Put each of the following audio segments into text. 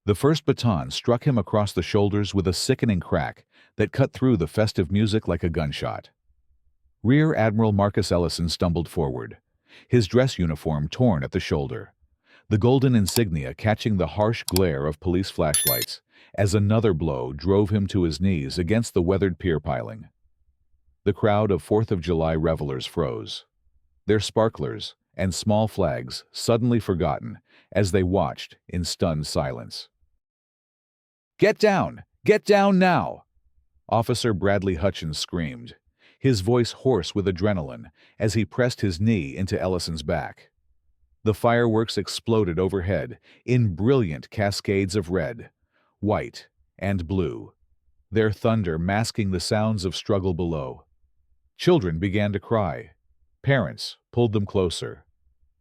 The first baton struck him across the shoulders with a sickening crack that cut through the festive music like a gunshot. Rear Admiral Marcus Ellison stumbled forward, his dress uniform torn at the shoulder, the golden insignia catching the harsh glare of police flashlights as another blow drove him to his knees against the weathered pier piling. The crowd of 4th of July revelers froze, their sparklers and small flags suddenly forgotten as they watched in stunned silence. "Get down! Get down now!" Officer Bradley Hutchins screamed, his voice hoarse with adrenaline as he pressed his knee into Ellison's back. The fireworks exploded overhead in brilliant cascades of red, white, and blue, their thunder masking the sounds of struggle below. Children began to cry. Parents pulled them closer,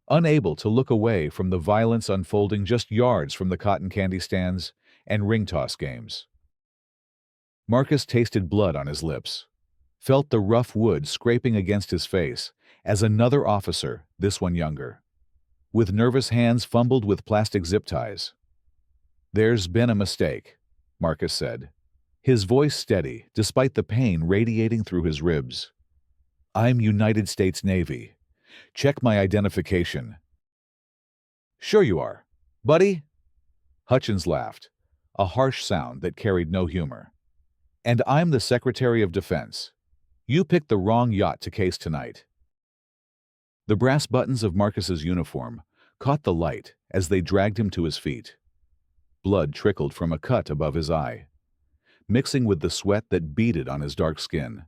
unable to look away from the violence unfolding just yards from the cotton candy stands and ring toss games. Marcus tasted blood on his lips, felt the rough wood scraping against his face as another officer, this one younger, with nervous hands fumbled with plastic zip ties. "There's been a mistake," Marcus said, his voice steady despite the pain radiating through his ribs. "I'm United States Navy. Check my identification." "Sure you are, buddy." Hutchins laughed, a harsh sound that carried no humor. "And I'm the Secretary of Defense. You picked the wrong yacht to case tonight." The brass buttons of Marcus's uniform caught the light as they dragged him to his feet. Blood trickled from a cut above his eye, mixing with the sweat that beaded on his dark skin.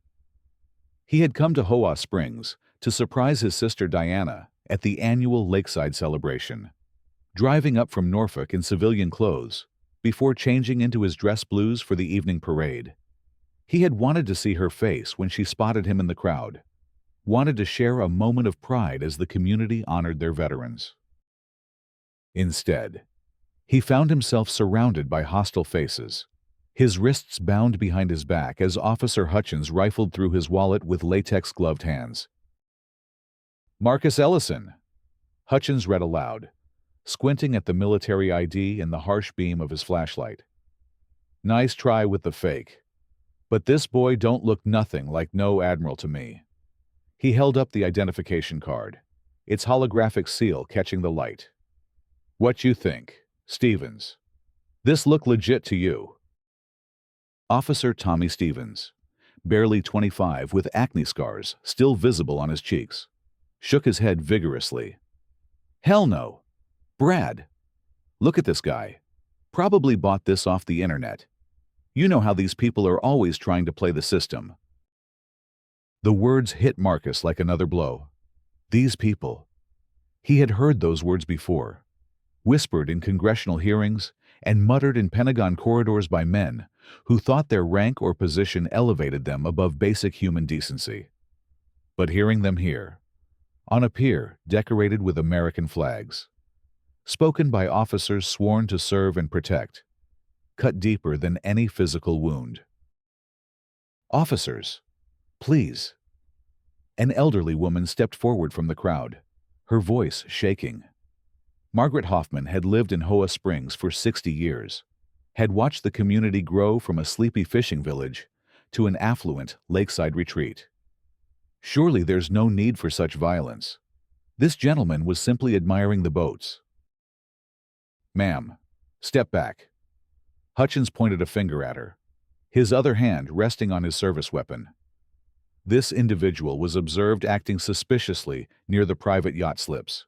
He had come to HOA Springs to surprise his sister Diana at the annual lakeside celebration, driving up from Norfolk in civilian clothes before changing into his dress blues for the evening parade. He had wanted to see her face when she spotted him in the crowd, wanted to share a moment of pride as the community honored their veterans. Instead, he found himself surrounded by hostile faces, his wrists bound behind his back as Officer Hutchins rifled through his wallet with latex-gloved hands. "Marcus Ellison," Hutchins read aloud, squinting at the military ID in the harsh beam of his flashlight. "Nice try with the fake, but this boy don't look nothing like no admiral to me." He held up the identification card, its holographic seal catching the light. "What you think, Stevens? This look legit to you?" Officer Tommy Stevens, barely 25 with acne scars still visible on his cheeks, shook his head vigorously. "Hell no. Brad, look at this guy. Probably bought this off the internet. You know how these people are always trying to play the system." The words hit Marcus like another blow. These people. He had heard those words before, whispered in congressional hearings and muttered in Pentagon corridors by men who thought their rank or position elevated them above basic human decency. But hearing them here, on a pier decorated with American flags, spoken by officers sworn to serve and protect, cut deeper than any physical wound. "Officers, please." An elderly woman stepped forward from the crowd, her voice shaking. Margaret Hoffman had lived in HOA Springs for 60 years, had watched the community grow from a sleepy fishing village to an affluent lakeside retreat. Surely there's no need for such violence. This gentleman was simply admiring the boats. "Ma'am, step back." Hutchins pointed a finger at her, his other hand resting on his service weapon. This individual was observed acting suspiciously near the private yacht slips.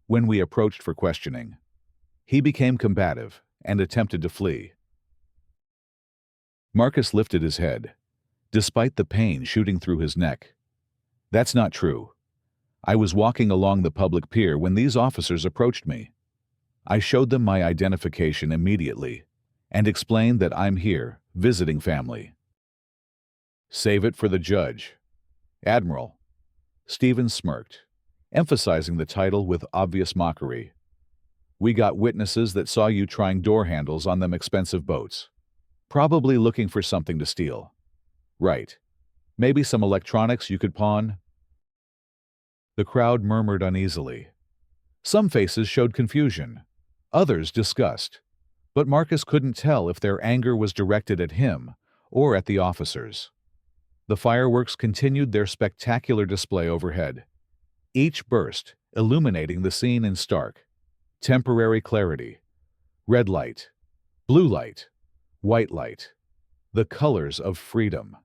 When we approached for questioning, he became combative and attempted to flee. Marcus lifted his head, despite the pain shooting through his neck. "That's not true. I was walking along the public pier when these officers approached me. I showed them my identification immediately and explained that I'm here visiting family." "Save it for the judge, Admiral." Stevens smirked, emphasizing the title with obvious mockery. "We got witnesses that saw you trying door handles on them expensive boats. Probably looking for something to steal. Right. Maybe some electronics you could pawn?" The crowd murmured uneasily. Some faces showed confusion, others disgust, But Marcus couldn't tell if their anger was directed at him or at the officers. The fireworks continued their spectacular display overhead, each burst illuminating the scene in stark, temporary clarity. Red light, blue light, white light. The colors of freedom,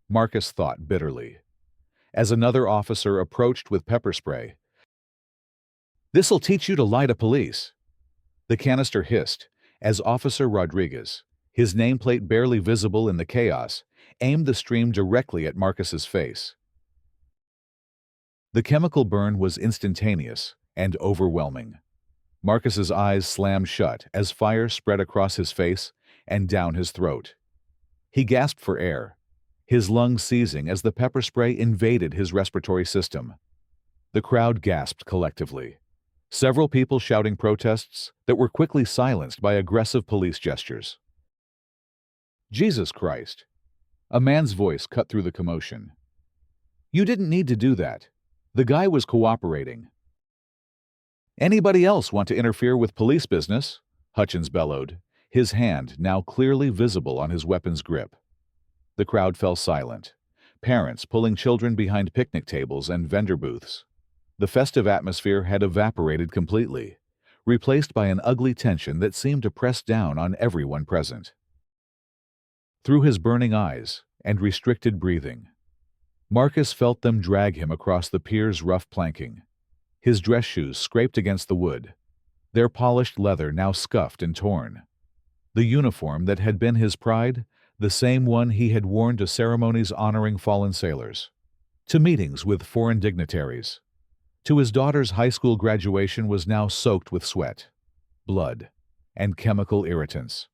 Marcus thought bitterly, as another officer approached with pepper spray. "This'll teach you to lie to police," the canister hissed as Officer Rodriguez, his nameplate barely visible in the chaos, aimed the stream directly at Marcus's face. The chemical burn was instantaneous and overwhelming. Marcus's eyes slammed shut as fire spread across his face and down his throat. He gasped for air, his lungs seizing as the pepper spray invaded his respiratory system. The crowd gasped collectively, several people shouting protests that were quickly silenced by aggressive police gestures. "Jesus Christ!" A man's voice cut through the commotion. "You didn't need to do that. The guy was cooperating." "Anybody else want to interfere with police business?" Hutchins bellowed, his hand now clearly visible on his weapon's grip. The crowd fell silent, parents pulling children behind picnic tables and vendor booths. The festive atmosphere had evaporated completely, replaced by an ugly tension that seemed to press down on everyone present. Through his burning eyes and restricted breathing, Marcus felt them drag him across the pier's rough planking. His dress shoes scraped against the wood, their polished leather now scuffed and torn. The uniform that had been his pride, the same one he had worn to ceremonies honoring fallen sailors, to meetings with foreign dignitaries, to his daughter's high school graduation, was now soaked with sweat, blood, and chemical irritants.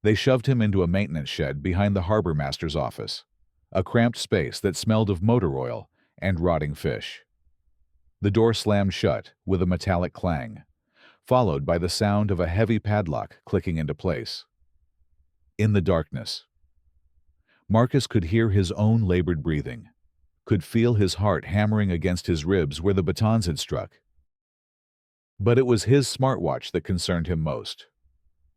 They shoved him into a maintenance shed behind the harbor master's office, a cramped space that smelled of motor oil and rotting fish. The door slammed shut with a metallic clang, followed by the sound of a heavy padlock clicking into place. In the darkness, Marcus could hear his own labored breathing, could feel his heart hammering against his ribs where the batons had struck. But it was his smartwatch that concerned him most.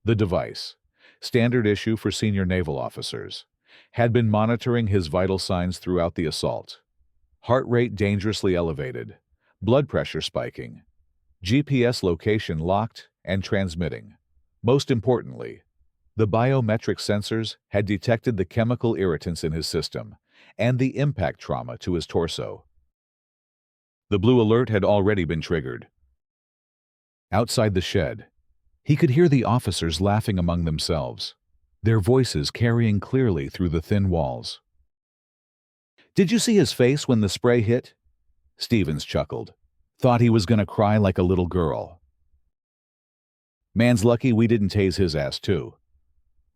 The device, standard issue for senior naval officers, had been monitoring his vital signs throughout the assault. Heart rate dangerously elevated, blood pressure spiking, GPS location locked and transmitting. Most importantly, the biometric sensors had detected the chemical irritants in his system and the impact trauma to his torso. The blue alert had already been triggered. Outside the shed, he could hear the officers laughing among themselves, their voices carrying clearly through the thin walls. "Did you see his face when the spray hit?" Stevens chuckled. "Thought he was gonna cry like a little girl." "Man's lucky we didn't tase his ass too,"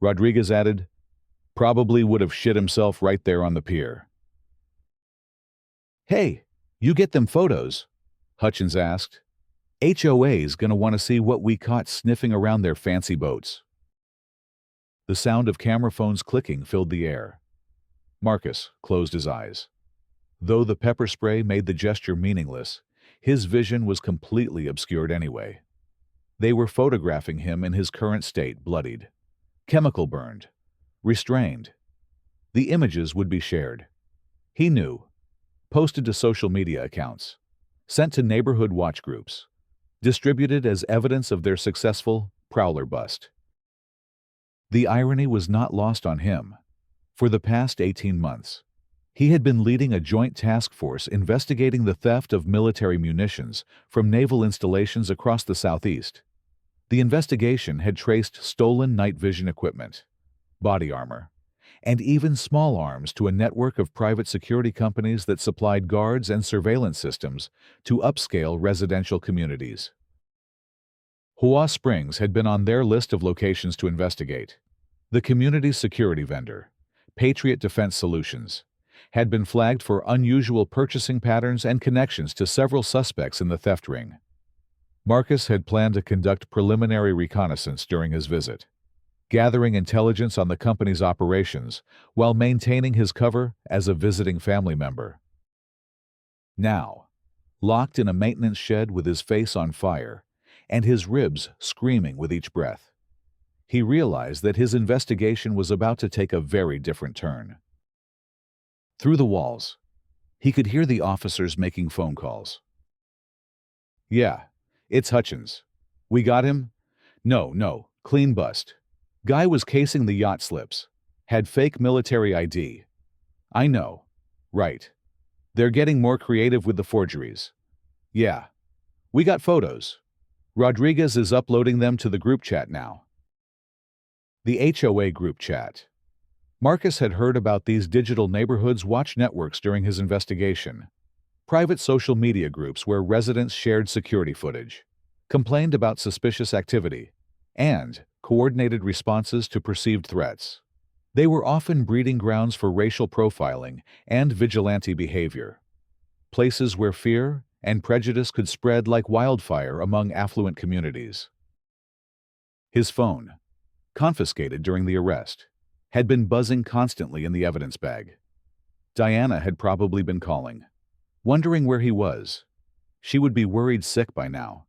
Rodriguez added. "Probably would have shit himself right there on the pier." "Hey, you get them photos?" Hutchins asked. "HOA's gonna want to see what we caught sniffing around their fancy boats." The sound of camera phones clicking filled the air. Marcus closed his eyes. Though the pepper spray made the gesture meaningless, his vision was completely obscured anyway. They were photographing him in his current state, bloodied, chemical burned, restrained. The images would be shared. He knew. Posted to social media accounts, sent to neighborhood watch groups, distributed as evidence of their successful prowler bust. The irony was not lost on him. For the past 18 months, he had been leading a joint task force investigating the theft of military munitions from naval installations across the Southeast. The investigation had traced stolen night vision equipment, body armor, and even small arms to a network of private security companies that supplied guards and surveillance systems to upscale residential communities. HOA Springs had been on their list of locations to investigate. The community security vendor, Patriot Defense Solutions, had been flagged for unusual purchasing patterns and connections to several suspects in the theft ring. Marcus had planned to conduct preliminary reconnaissance during his visit, gathering intelligence on the company's operations while maintaining his cover as a visiting family member. Now, locked in a maintenance shed with his face on fire, and his ribs screaming with each breath. He realized that his investigation was about to take a very different turn. Through the walls, he could hear the officers making phone calls. "Yeah, it's Hutchins. We got him? No, clean bust. Guy was casing the yacht slips. Had fake military ID. I know. Right. They're getting more creative with the forgeries. Yeah. We got photos. Rodriguez is uploading them to the group chat now." The HOA group chat. Marcus had heard about these digital neighborhoods watch networks during his investigation. Private social media groups where residents shared security footage, complained about suspicious activity, and coordinated responses to perceived threats. They were often breeding grounds for racial profiling and vigilante behavior, places where fear and prejudice could spread like wildfire among affluent communities. His phone, confiscated during the arrest, had been buzzing constantly in the evidence bag. Diana had probably been calling, wondering where he was. She would be worried sick by now,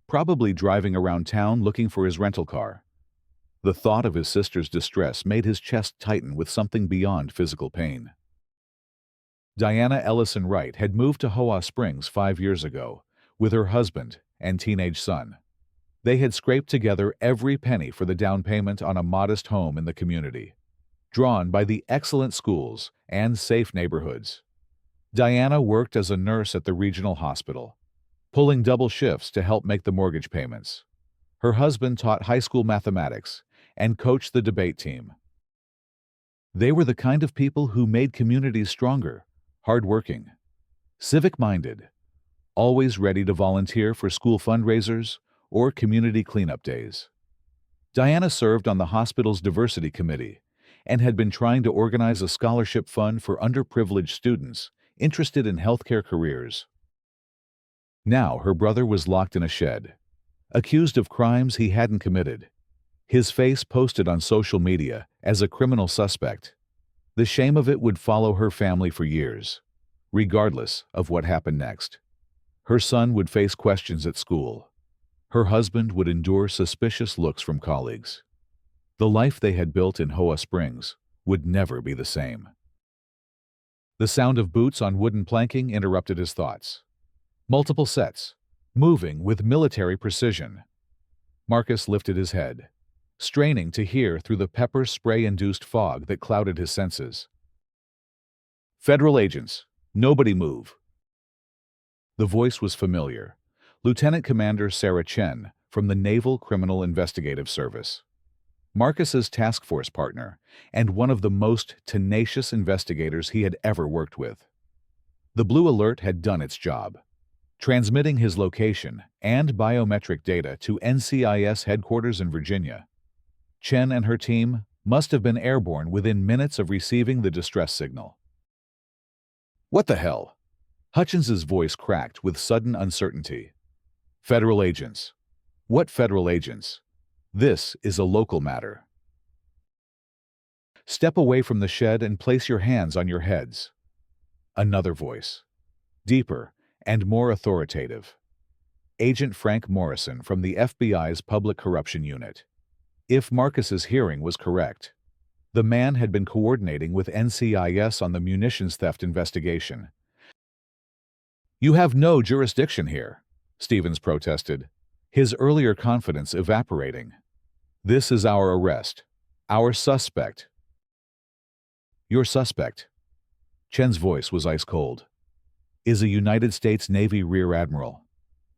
probably driving around town looking for his rental car. The thought of his sister's distress made his chest tighten with something beyond physical pain. Diana Ellison Wright had moved to HOA Springs 5 years ago with her husband and teenage son. They had scraped together every penny for the down payment on a modest home in the community, drawn by the excellent schools and safe neighborhoods. Diana worked as a nurse at the regional hospital, pulling double shifts to help make the mortgage payments. Her husband taught high school mathematics and coached the debate team. They were the kind of people who made communities stronger, hardworking, civic-minded, always ready to volunteer for school fundraisers or community cleanup days. Diana served on the hospital's diversity committee and had been trying to organize a scholarship fund for underprivileged students interested in healthcare careers. Now her brother was locked in a shed, accused of crimes he hadn't committed, his face posted on social media as a criminal suspect. The shame of it would follow her family for years, regardless of what happened next. Her son would face questions at school. Her husband would endure suspicious looks from colleagues. The life they had built in HOA Springs would never be the same. The sound of boots on wooden planking interrupted his thoughts. Multiple sets, moving with military precision. Marcus lifted his head, straining to hear through the pepper spray-induced fog that clouded his senses. "Federal agents, nobody move." The voice was familiar. Lieutenant Commander Sarah Chen from the Naval Criminal Investigative Service. Marcus's task force partner and one of the most tenacious investigators he had ever worked with. The blue alert had done its job, transmitting his location and biometric data to NCIS headquarters in Virginia. Chen and her team must have been airborne within minutes of receiving the distress signal. "What the hell?" Hutchins's voice cracked with sudden uncertainty. "Federal agents." "What federal agents? This is a local matter." "Step away from the shed and place your hands on your heads." Another voice, deeper and more authoritative. Agent Frank Morrison from the FBI's Public Corruption Unit. If Marcus's hearing was correct, the man had been coordinating with NCIS on the munitions theft investigation. "You have no jurisdiction here," Stevens protested, his earlier confidence evaporating. "This is our arrest. Our suspect." "Your suspect," Chen's voice was ice cold, "is a United States Navy Rear Admiral,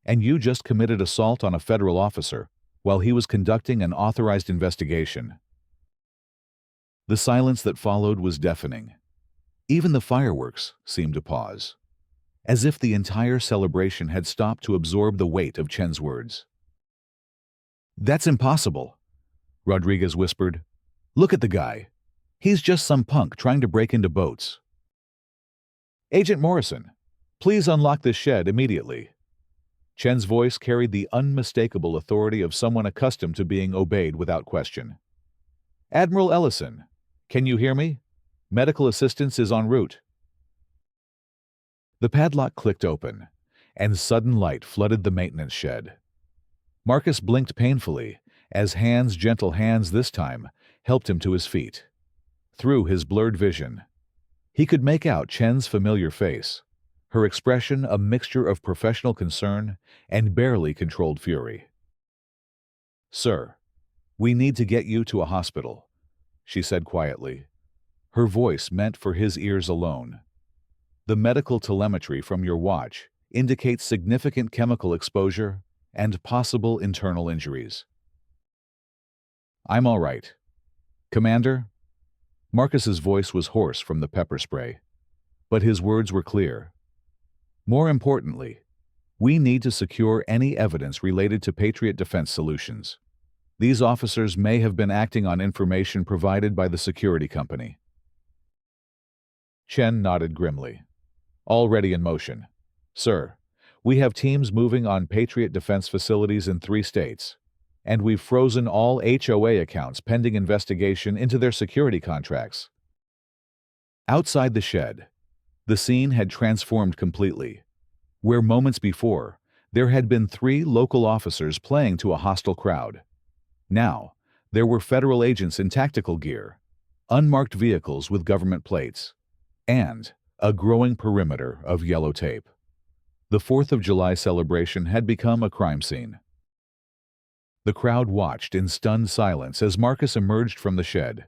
and you just committed assault on a federal officer while he was conducting an authorized investigation." The silence that followed was deafening. Even the fireworks seemed to pause, as if the entire celebration had stopped to absorb the weight of Chen's words. "That's impossible," Rodriguez whispered. "Look at the guy. He's just some punk trying to break into boats." "Agent Morrison, please unlock this shed immediately." Chen's voice carried the unmistakable authority of someone accustomed to being obeyed without question. "Admiral Ellison, can you hear me? Medical assistance is en route." The padlock clicked open, and sudden light flooded the maintenance shed. Marcus blinked painfully, as hands, gentle hands this time, helped him to his feet. Through his blurred vision, he could make out Chen's familiar face, her expression a mixture of professional concern and barely controlled fury. "Sir, we need to get you to a hospital," she said quietly, her voice meant for his ears alone. "The medical telemetry from your watch indicates significant chemical exposure and possible internal injuries." "I'm all right. Commander?" Marcus's voice was hoarse from the pepper spray, but his words were clear. "More importantly, we need to secure any evidence related to Patriot Defense Solutions. These officers may have been acting on information provided by the security company." Chen nodded grimly. "Already in motion. Sir, we have teams moving on Patriot Defense facilities in 3 states, and we've frozen all HOA accounts pending investigation into their security contracts." Outside the shed, the scene had transformed completely. Where moments before, there had been 3 local officers playing to a hostile crowd. Now, there were federal agents in tactical gear, unmarked vehicles with government plates, and a growing perimeter of yellow tape. The 4th of July celebration had become a crime scene. The crowd watched in stunned silence as Marcus emerged from the shed,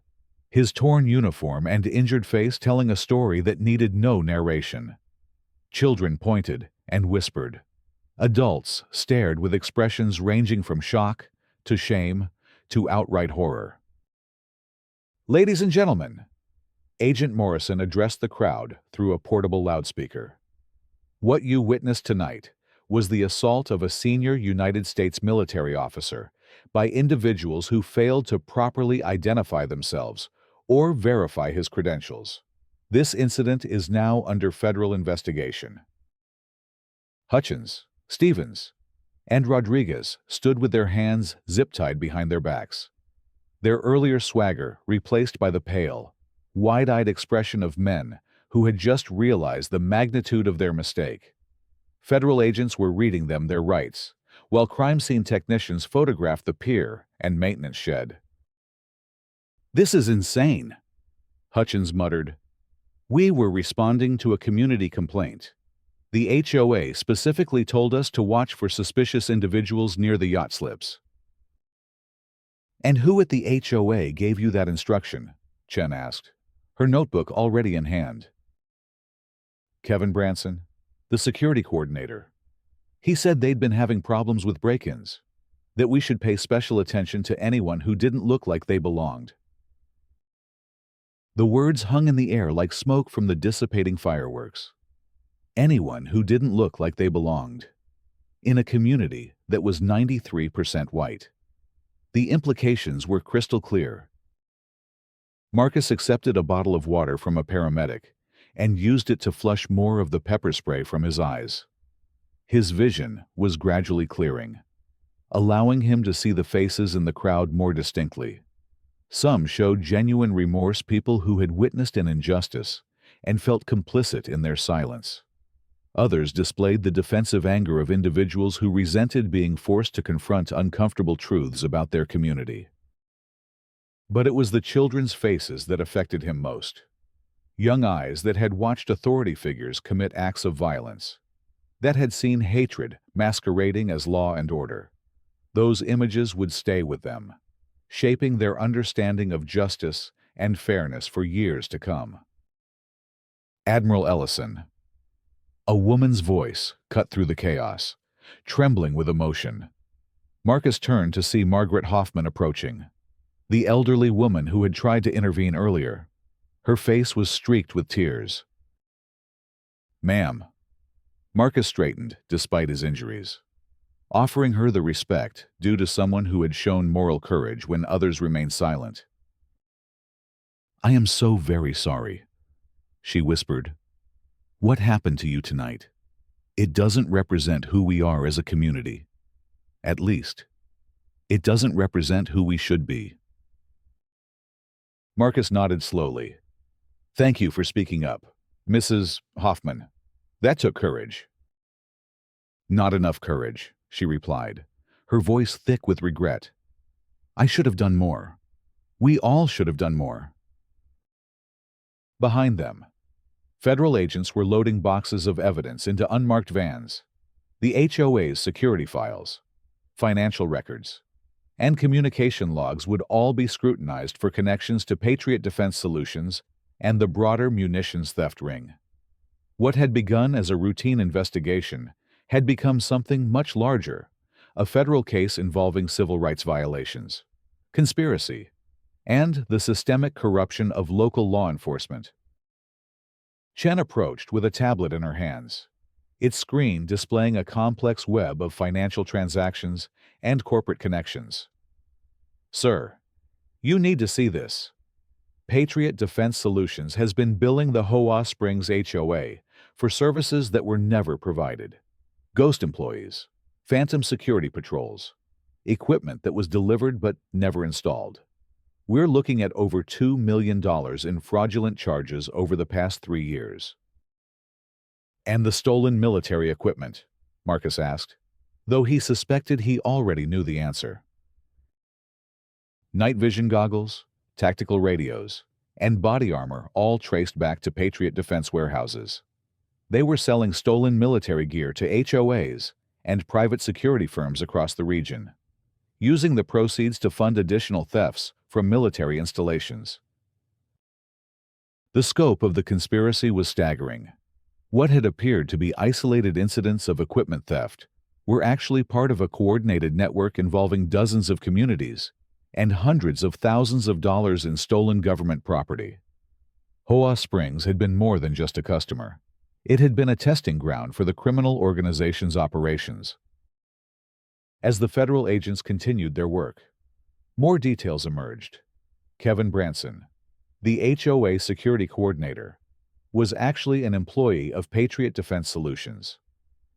his torn uniform and injured face telling a story that needed no narration. Children pointed and whispered. Adults stared with expressions ranging from shock to shame to outright horror. "Ladies and gentlemen," Agent Morrison addressed the crowd through a portable loudspeaker. "What you witnessed tonight was the assault of a senior United States military officer by individuals who failed to properly identify themselves or verify his credentials. This incident is now under federal investigation." Hutchins, Stevens, and Rodriguez stood with their hands zip-tied behind their backs, their earlier swagger replaced by the pale, wide-eyed expression of men who had just realized the magnitude of their mistake. Federal agents were reading them their rights, while crime scene technicians photographed the pier and maintenance shed. "This is insane," Hutchins muttered. "We were responding to a community complaint. The HOA specifically told us to watch for suspicious individuals near the yacht slips." "And who at the HOA gave you that instruction?" Chen asked, her notebook already in hand. "Kevin Branson, the security coordinator. He said they'd been having problems with break-ins, that we should pay special attention to anyone who didn't look like they belonged." The words hung in the air like smoke from the dissipating fireworks. Anyone who didn't look like they belonged. In a community that was 93% white. The implications were crystal clear. Marcus accepted a bottle of water from a paramedic and used it to flush more of the pepper spray from his eyes. His vision was gradually clearing, allowing him to see the faces in the crowd more distinctly. Some showed genuine remorse, people who had witnessed an injustice and felt complicit in their silence. Others displayed the defensive anger of individuals who resented being forced to confront uncomfortable truths about their community. But it was the children's faces that affected him most. Young eyes that had watched authority figures commit acts of violence, that had seen hatred masquerading as law and order. Those images would stay with them, shaping their understanding of justice and fairness for years to come. Admiral Ellison. A woman's voice cut through the chaos, trembling with emotion. Marcus turned to see Margaret Hoffman approaching, the elderly woman who had tried to intervene earlier. Her face was streaked with tears. "Ma'am." Marcus straightened despite his injuries, offering her the respect due to someone who had shown moral courage when others remained silent. "I am so very sorry," she whispered. "What happened to you tonight? It doesn't represent who we are as a community. At least, it doesn't represent who we should be." Marcus nodded slowly. "Thank you for speaking up, Mrs. Hoffman. That took courage." "Not enough courage," she replied, her voice thick with regret. "I should have done more. We all should have done more." Behind them, federal agents were loading boxes of evidence into unmarked vans. The HOA's security files, financial records, and communication logs would all be scrutinized for connections to Patriot Defense Solutions and the broader munitions theft ring. What had begun as a routine investigation had become something much larger, a federal case involving civil rights violations, conspiracy, and the systemic corruption of local law enforcement. Chen approached with a tablet in her hands, its screen displaying a complex web of financial transactions and corporate connections. "Sir, you need to see this. Patriot Defense Solutions has been billing the HOA Springs HOA for services that were never provided. Ghost employees, phantom security patrols, equipment that was delivered but never installed. We're looking at over $2 million in fraudulent charges over the past 3 years." "And the stolen military equipment?" Marcus asked, though he suspected he already knew the answer. Night vision goggles, tactical radios, and body armor all traced back to Patriot Defense warehouses. They were selling stolen military gear to HOAs and private security firms across the region, using the proceeds to fund additional thefts from military installations. The scope of the conspiracy was staggering. What had appeared to be isolated incidents of equipment theft were actually part of a coordinated network involving dozens of communities and hundreds of thousands of dollars in stolen government property. HOA Springs had been more than just a customer. It had been a testing ground for the criminal organization's operations. As the federal agents continued their work, more details emerged. Kevin Branson, the HOA security coordinator, was actually an employee of Patriot Defense Solutions,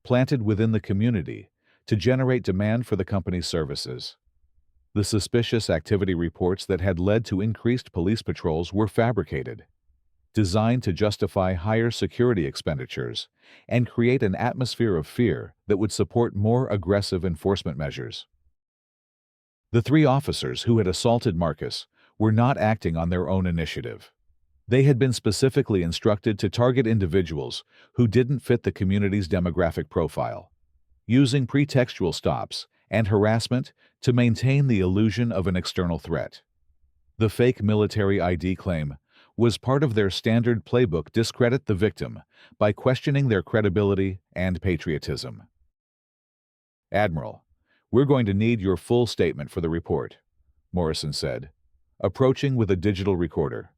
planted within the community to generate demand for the company's services. The suspicious activity reports that had led to increased police patrols were fabricated, designed to justify higher security expenditures and create an atmosphere of fear that would support more aggressive enforcement measures. The 3 officers who had assaulted Marcus were not acting on their own initiative. They had been specifically instructed to target individuals who didn't fit the community's demographic profile, using pretextual stops and harassment to maintain the illusion of an external threat. The fake military ID claim was part of their standard playbook: discredit the victim by questioning their credibility and patriotism. "Admiral, we're going to need your full statement for the report," Morrison said, approaching with a digital recorder.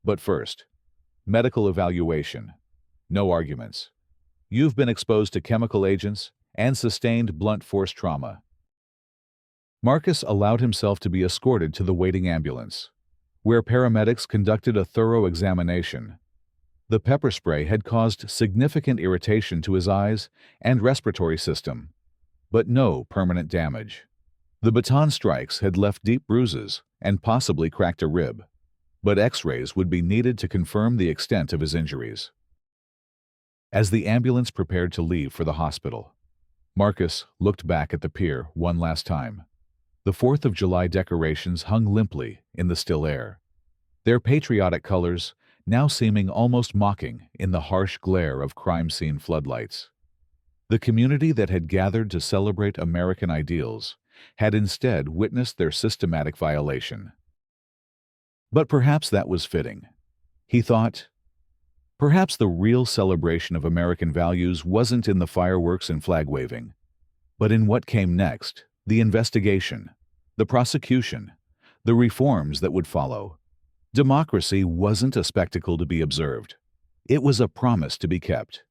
"But first, medical evaluation. No arguments. You've been exposed to chemical agents and sustained blunt force trauma." Marcus allowed himself to be escorted to the waiting ambulance, where paramedics conducted a thorough examination. The pepper spray had caused significant irritation to his eyes and respiratory system, but no permanent damage. The baton strikes had left deep bruises and possibly cracked a rib, but X-rays would be needed to confirm the extent of his injuries. As the ambulance prepared to leave for the hospital, Marcus looked back at the pier one last time. The 4th of July decorations hung limply in the still air, their patriotic colors now seeming almost mocking in the harsh glare of crime scene floodlights. The community that had gathered to celebrate American ideals had instead witnessed their systematic violation. But perhaps that was fitting. He thought, perhaps the real celebration of American values wasn't in the fireworks and flag-waving, but in what came next: the investigation, the prosecution, the reforms that would follow. Democracy wasn't a spectacle to be observed. It was a promise to be kept,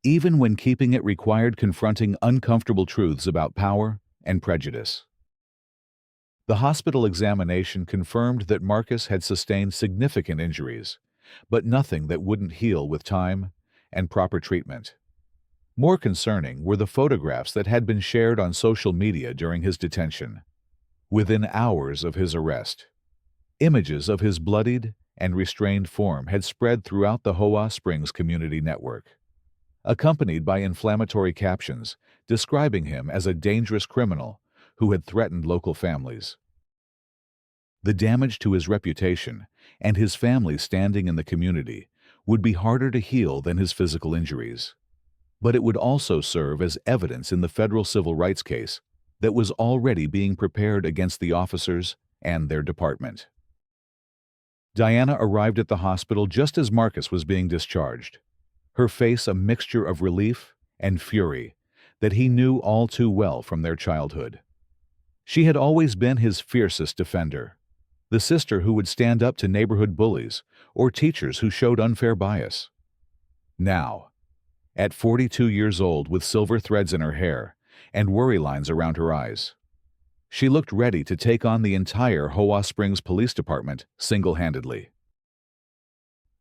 even when keeping it required confronting uncomfortable truths about power and prejudice. The hospital examination confirmed that Marcus had sustained significant injuries, but nothing that wouldn't heal with time and proper treatment. More concerning were the photographs that had been shared on social media during his detention. Within hours of his arrest, images of his bloodied and restrained form had spread throughout the HOA Springs community network, accompanied by inflammatory captions describing him as a dangerous criminal who had threatened local families. The damage to his reputation and his family's standing in the community would be harder to heal than his physical injuries. But it would also serve as evidence in the federal civil rights case that was already being prepared against the officers and their department. Diana arrived at the hospital just as Marcus was being discharged, her face a mixture of relief and fury that he knew all too well from their childhood. She had always been his fiercest defender, the sister who would stand up to neighborhood bullies or teachers who showed unfair bias. Now, at 42 years old with silver threads in her hair and worry lines around her eyes, she looked ready to take on the entire HOA Springs Police Department single-handedly.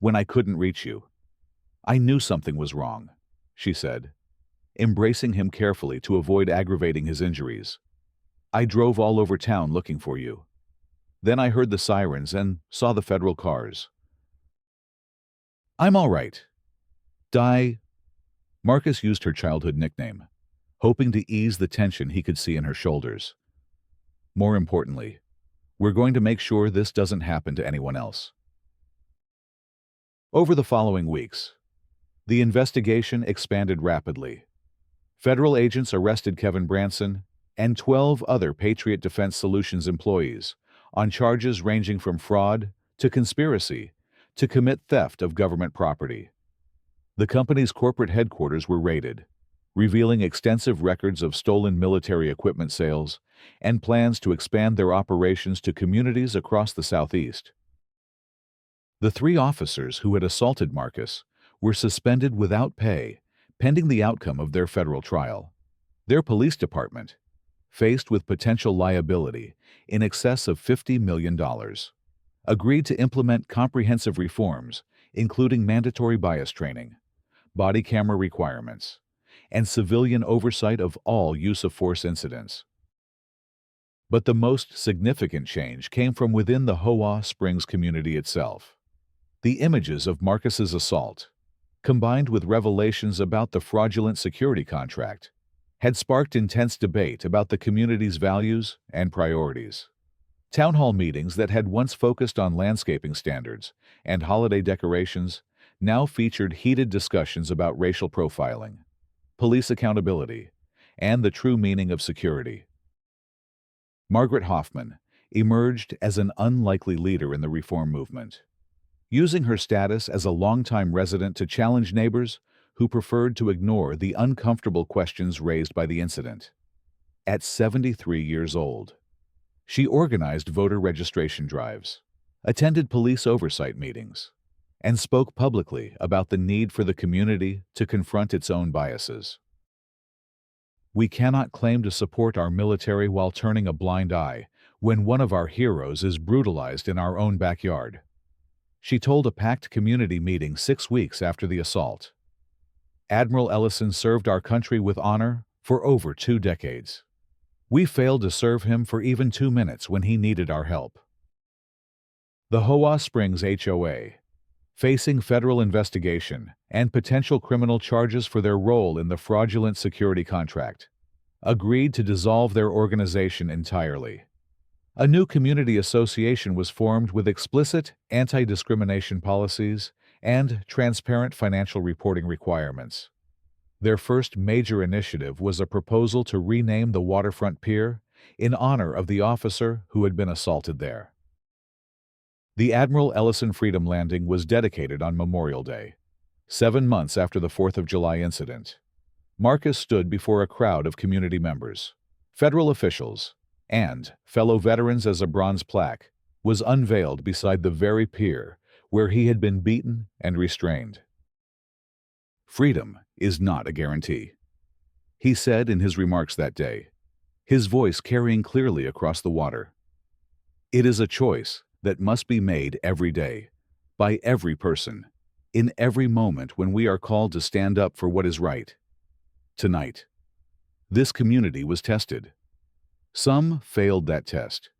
"When I couldn't reach you, I knew something was wrong," she said, embracing him carefully to avoid aggravating his injuries. "I drove all over town looking for you. Then I heard the sirens and saw the federal cars. I'm all right. Marcus used her childhood nickname, hoping to ease the tension he could see in her shoulders. "More importantly, we're going to make sure this doesn't happen to anyone else." Over the following weeks, the investigation expanded rapidly. Federal agents arrested Kevin Branson and 12 other Patriot Defense Solutions employees on charges ranging from fraud to conspiracy to commit theft of government property. The company's corporate headquarters were raided, revealing extensive records of stolen military equipment sales and plans to expand their operations to communities across the Southeast. The 3 officers who had assaulted Marcus were suspended without pay, pending the outcome of their federal trial. Their police department, faced with potential liability in excess of $50 million, agreed to implement comprehensive reforms, including mandatory bias training, body camera requirements, and civilian oversight of all use of force incidents. But the most significant change came from within the HOA Springs community itself. The images of Marcus's assault, combined with revelations about the fraudulent security contract, had sparked intense debate about the community's values and priorities. Town hall meetings that had once focused on landscaping standards and holiday decorations now featured heated discussions about racial profiling, police accountability, and the true meaning of security. Margaret Hoffman emerged as an unlikely leader in the reform movement, using her status as a longtime resident to challenge neighbors who preferred to ignore the uncomfortable questions raised by the incident. At 73 years old, she organized voter registration drives, attended police oversight meetings, and spoke publicly about the need for the community to confront its own biases. "We cannot claim to support our military while turning a blind eye when one of our heroes is brutalized in our own backyard," she told a packed community meeting 6 weeks after the assault. "Admiral Ellison served our country with honor for over 2 decades. We failed to serve him for even 2 minutes when he needed our help." The HOA Springs HOA, facing federal investigation and potential criminal charges for their role in the fraudulent security contract, agreed to dissolve their organization entirely. A new community association was formed with explicit anti-discrimination policies and transparent financial reporting requirements. Their first major initiative was a proposal to rename the waterfront pier in honor of the officer who had been assaulted there. The Admiral Ellison Freedom Landing was dedicated on Memorial Day, 7 months after the 4th of July incident. Marcus stood before a crowd of community members, federal officials, and fellow veterans as a bronze plaque was unveiled beside the very pier where he had been beaten and restrained. "Freedom is not a guarantee," he said in his remarks that day, his voice carrying clearly across the water. "It is a choice that must be made every day, by every person, in every moment when we are called to stand up for what is right." Tonight, this community was tested. Some failed that test,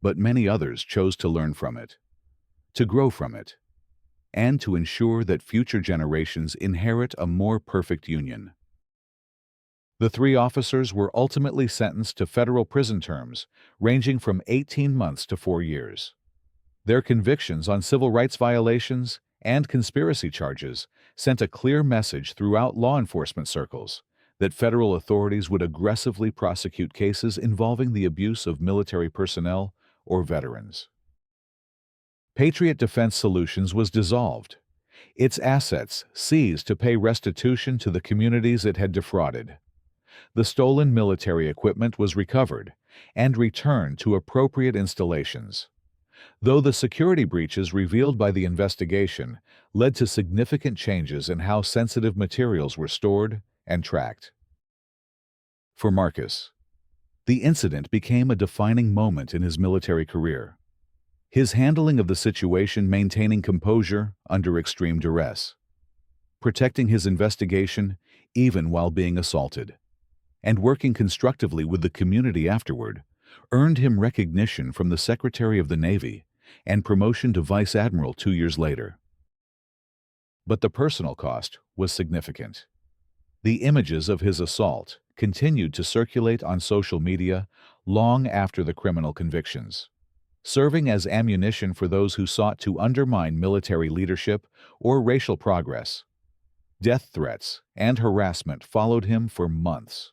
but many others chose to learn from it, to grow from it, and to ensure that future generations inherit a more perfect union. The three officers were ultimately sentenced to federal prison terms ranging from 18 months to 4 years. Their convictions on civil rights violations and conspiracy charges sent a clear message throughout law enforcement circles that federal authorities would aggressively prosecute cases involving the abuse of military personnel or veterans. Patriot Defense Solutions was dissolved, its assets seized to pay restitution to the communities it had defrauded. The stolen military equipment was recovered and returned to appropriate installations. Though the security breaches revealed by the investigation led to significant changes in how sensitive materials were stored and tracked. For Marcus, the incident became a defining moment in his military career. His handling of the situation, maintaining composure under extreme duress, protecting his investigation even while being assaulted, and working constructively with the community afterward, earned him recognition from the Secretary of the Navy and promotion to Vice Admiral 2 years later. But the personal cost was significant. The images of his assault continued to circulate on social media long after the criminal convictions, serving as ammunition for those who sought to undermine military leadership or racial progress. Death threats and harassment followed him for months,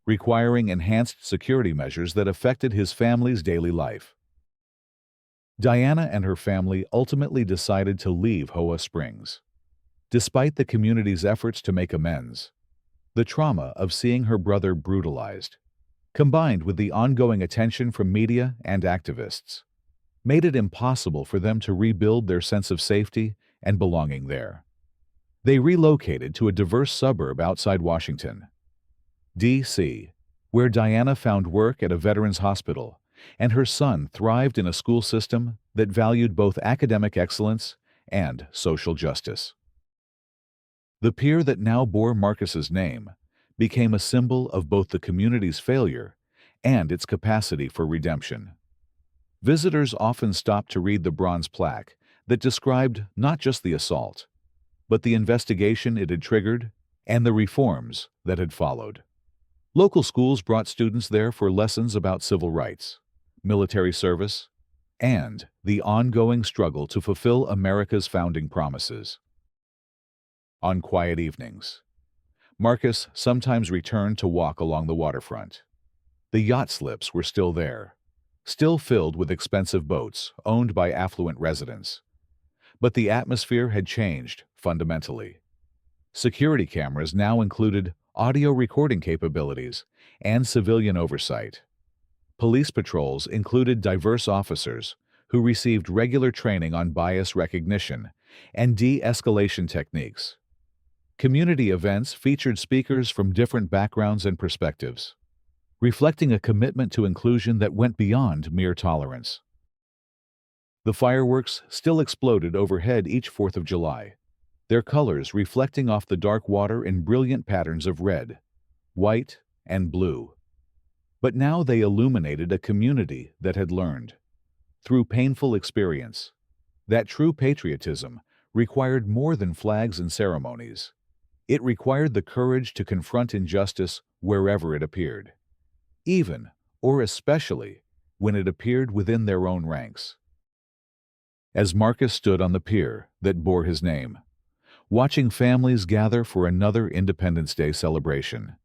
requiring enhanced security measures that affected his family's daily life. Diana and her family ultimately decided to leave HOA Springs. Despite the community's efforts to make amends, the trauma of seeing her brother brutalized, combined with the ongoing attention from media and activists, made it impossible for them to rebuild their sense of safety and belonging there. They relocated to a diverse suburb outside Washington, D.C., where Diana found work at a veterans hospital, and her son thrived in a school system that valued both academic excellence and social justice. The pier that now bore Marcus's name became a symbol of both the community's failure and its capacity for redemption. Visitors often stopped to read the bronze plaque that described not just the assault, but the investigation it had triggered and the reforms that had followed. Local schools brought students there for lessons about civil rights, military service, and the ongoing struggle to fulfill America's founding promises. On quiet evenings, Marcus sometimes returned to walk along the waterfront. The yacht slips were still there, still filled with expensive boats owned by affluent residents. But the atmosphere had changed fundamentally. Security cameras now included audio recording capabilities and civilian oversight. Police patrols included diverse officers who received regular training on bias recognition and de-escalation techniques. Community events featured speakers from different backgrounds and perspectives, reflecting a commitment to inclusion that went beyond mere tolerance. The fireworks still exploded overhead each 4th of July, their colors reflecting off the dark water in brilliant patterns of red, white, and blue. But now they illuminated a community that had learned, through painful experience, that true patriotism required more than flags and ceremonies. It required the courage to confront injustice wherever it appeared, even, or especially, when it appeared within their own ranks. As Marcus stood on the pier that bore his name, watching families gather for another Independence Day celebration,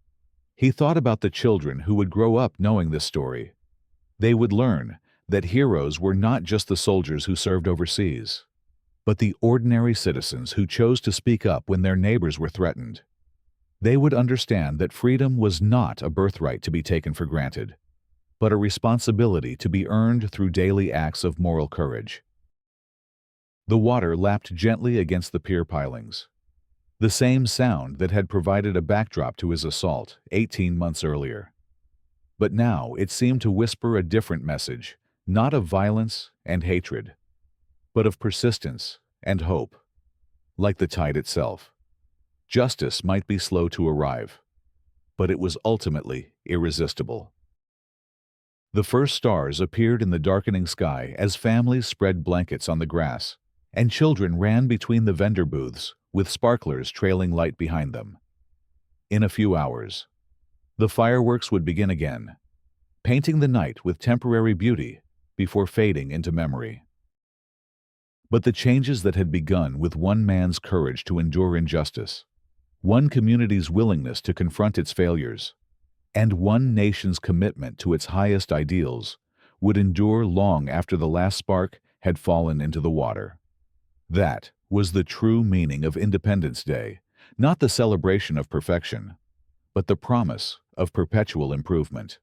he thought about the children who would grow up knowing this story. They would learn that heroes were not just the soldiers who served overseas, but the ordinary citizens who chose to speak up when their neighbors were threatened. They would understand that freedom was not a birthright to be taken for granted, but a responsibility to be earned through daily acts of moral courage. The water lapped gently against the pier pilings, the same sound that had provided a backdrop to his assault 18 months earlier. But now it seemed to whisper a different message, not of violence and hatred, but of persistence and hope. Like the tide itself, justice might be slow to arrive, but it was ultimately irresistible. The first stars appeared in the darkening sky as families spread blankets on the grass, and children ran between the vendor booths with sparklers trailing light behind them. In a few hours, The fireworks would begin again, painting the night with temporary beauty before fading into memory. But the changes that had begun with one man's courage to endure injustice, one community's willingness to confront its failures, and one nation's commitment to its highest ideals would endure long after the last spark had fallen into the water. That was the true meaning of Independence Day, not the celebration of perfection, but the promise of perpetual improvement.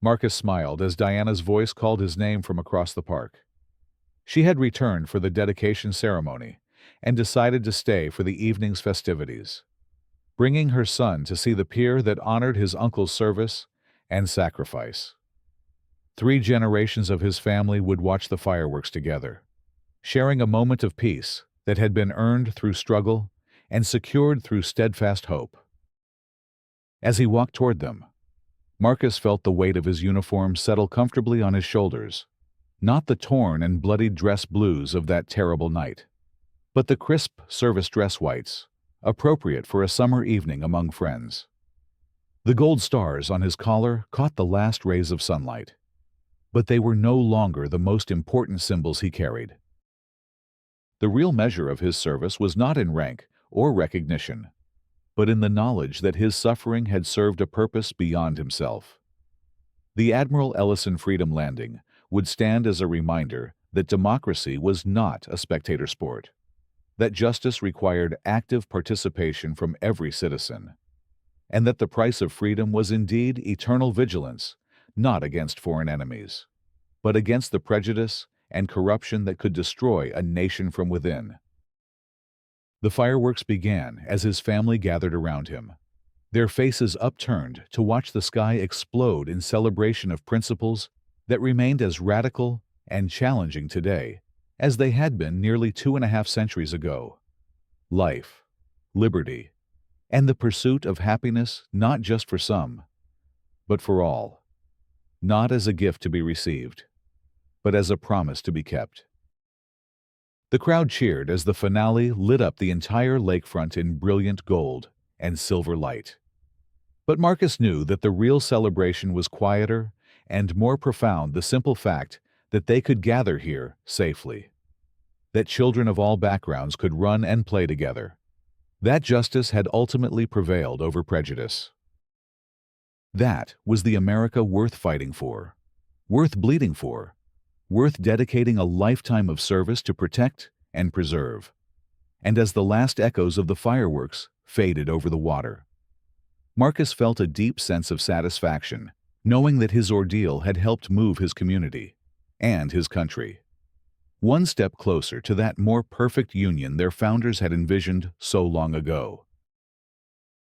Marcus smiled as Diana's voice called his name from across the park. She had returned for the dedication ceremony and decided to stay for the evening's festivities, bringing her son to see the pier that honored his uncle's service and sacrifice. 3 generations of his family would watch the fireworks together, sharing a moment of peace that had been earned through struggle and secured through steadfast hope. As he walked toward them, Marcus felt the weight of his uniform settle comfortably on his shoulders, not the torn and bloodied dress blues of that terrible night, but the crisp service dress whites, appropriate for a summer evening among friends. The gold stars on his collar caught the last rays of sunlight, but they were no longer the most important symbols he carried. The real measure of his service was not in rank or recognition, but in the knowledge that his suffering had served a purpose beyond himself. The Admiral Ellison Freedom Landing would stand as a reminder that democracy was not a spectator sport, that justice required active participation from every citizen, and that the price of freedom was indeed eternal vigilance, not against foreign enemies, but against the prejudice and corruption that could destroy a nation from within. The fireworks began as his family gathered around him, their faces upturned to watch the sky explode in celebration of principles that remained as radical and challenging today as they had been nearly 2.5 centuries ago. Life, liberty, and the pursuit of happiness not just for some, but for all. Not as a gift to be received, but as a promise to be kept. The crowd cheered as the finale lit up the entire lakefront in brilliant gold and silver light. But Marcus knew that the real celebration was quieter and more profound, the simple fact that they could gather here safely, that children of all backgrounds could run and play together, that justice had ultimately prevailed over prejudice. That was the America worth fighting for, worth bleeding for, worth dedicating a lifetime of service to protect and preserve. And as the last echoes of the fireworks faded over the water, Marcus felt a deep sense of satisfaction, knowing that his ordeal had helped move his community and his country one step closer to that more perfect union their founders had envisioned so long ago.